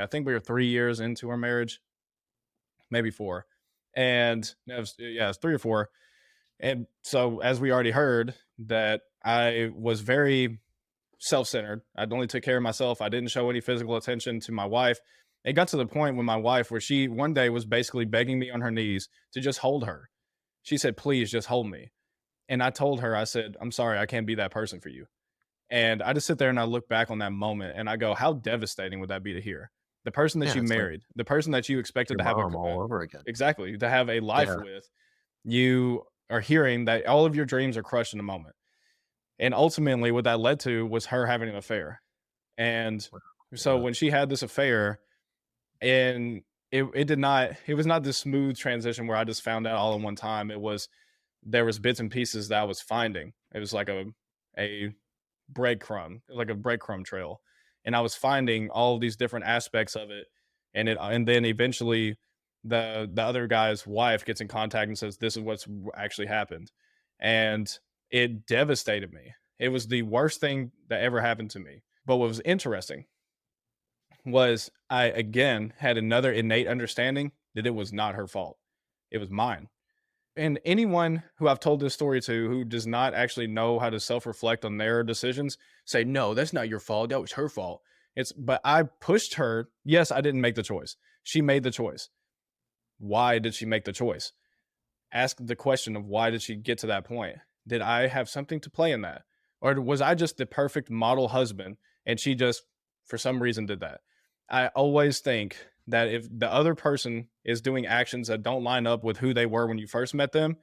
I think we were 3 years into our marriage, maybe four. And yeah, it's 3 or 4. And so, as we already heard, that I was very self-centered. I only took care of myself. I didn't show any physical attention to my wife. It got to the point with my wife where she one day was basically begging me on her knees to just hold her. She said, "Please just hold me." And I told her, I said, "I'm sorry, I can't be that person for you." And I just sit there and I look back on that moment and I go, how devastating would that be to hear? The person that Yeah, you it's like married, the person that you expected your to have mom all over again. exactly, to have a life Yeah. with, you are hearing that all of your dreams are crushed in a moment. And ultimately, what that led to was her having an affair. And so Yeah. when she had this affair, and it did not, it was not this smooth transition where I just found out all in one time. It was, there was bits and pieces that I was finding. It was like a breadcrumb, like a breadcrumb trail. And I was finding all of these different aspects of it. And then eventually the other guy's wife gets in contact and says, "This is what's actually happened." And it devastated me. It was the worst thing that ever happened to me. But what was interesting was I again had another innate understanding that it was not her fault. It was mine. And anyone who I've told this story to who does not actually know how to self-reflect on their decisions say, "No, that's not your fault. That was her fault." But I pushed her. Yes, I didn't make the choice. She made the choice. Why did she make the choice? Ask the question of why did she get to that point? Did I have something to play in that? Or was I just the perfect model husband and she just for some reason did that? I always think that if the other person is doing actions that don't line up with who they were when you first met them,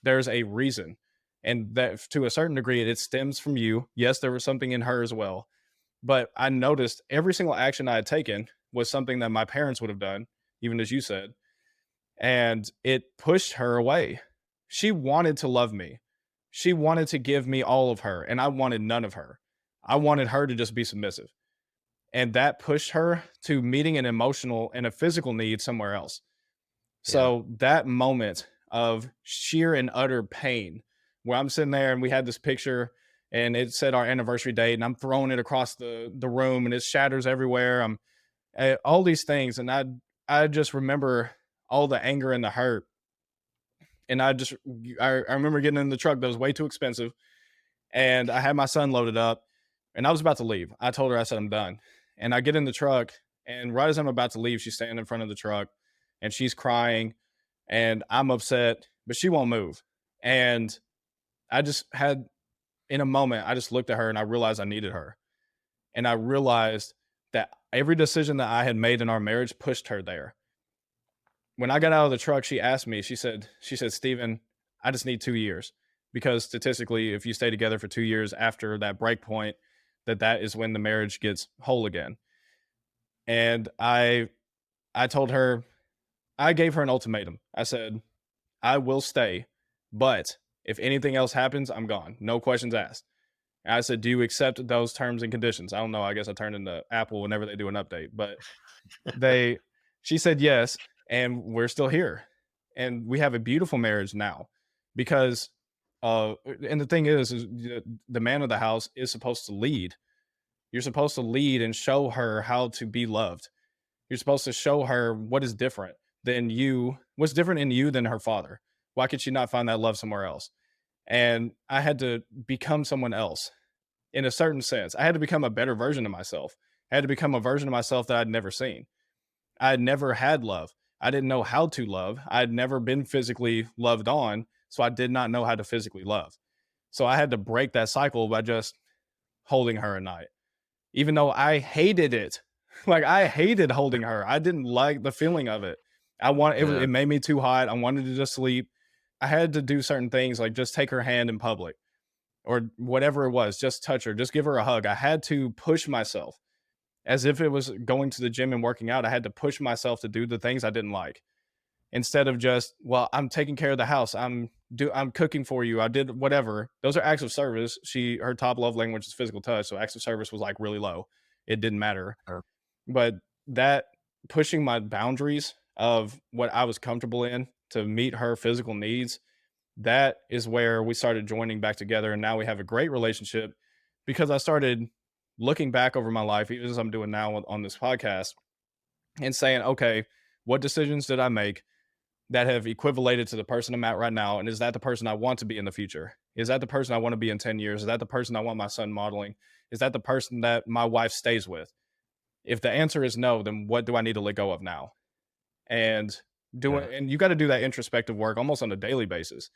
there's a reason. And that to a certain degree, it stems from you. Yes, there was something in her as well. But I noticed every single action I had taken was something that my parents would have done, even as you said, and it pushed her away. She wanted to love me. She wanted to give me all of her, and I wanted none of her. I wanted her to just be submissive. And that pushed her to meeting an emotional and a physical need somewhere else. Yeah. So that moment of sheer and utter pain, where I'm sitting there and we had this picture and it said our anniversary date, and I'm throwing it across the room and it shatters everywhere. I'm all these things, and I just remember all the anger and the hurt. And I remember getting in the truck that was way too expensive, and I had my son loaded up, and I was about to leave. I told her, I said, "I'm done." And I get in the truck, and right as I'm about to leave, she's standing in front of the truck and she's crying, and I'm upset, but she won't move. And I just had, in a moment, I just looked at her and I realized I needed her. And I realized that every decision that I had made in our marriage pushed her there. When I got out of the truck, she asked me, she said, "Steven, I just need 2 years." Because statistically, if you stay together for 2 years after that break point, that is when the marriage gets whole again. And I told her, I gave her an ultimatum. I said, "I will stay, but if anything else happens, I'm gone. No questions asked." And I said, "Do you accept those terms and conditions?" I don't know. I guess I turned into Apple whenever they do an update, but they, she said yes, and we're still here, and we have a beautiful marriage now because, and the thing is the man of the house is supposed to lead. You're supposed to lead and show her how to be loved. You're supposed to show her what is different than you, what's different in you than her father. Why could she not find that love somewhere else? And I had to become someone else in a certain sense. I had to become a better version of myself. I had to become a version of myself that I'd never seen. I had never had love. I didn't know how to love. I had never been physically loved on, so I did not know how to physically love. So I had to break that cycle by just holding her at night, even though I hated it. Like I hated holding her. I didn't like the feeling of it. Yeah. It made me too hot. I wanted to just sleep. I had to do certain things like just take her hand in public or whatever it was, just touch her, just give her a hug. I had to push myself as if it was going to the gym and working out. I had to push myself to do the things I didn't like instead of just, well, I'm taking care of the house. I'm cooking for you. I did whatever. Those are acts of service. Her top love language is physical touch, so acts of service was like really low. It didn't matter. Or But that pushing my boundaries of what I was comfortable in to meet her physical needs, that is where we started joining back together. And now we have a great relationship because I started looking back over my life, even as I'm doing now on this podcast. and saying, okay, what decisions did I make that have equivalated to the person I'm at right now? And is that the person I want to be in the future? Is that the person I want to be in 10 years? Is that the person I want my son modeling? Is that the person that my wife stays with? If the answer is no, then what do I need to let go of now? And Yeah. and you got to do that introspective work almost on a daily basis.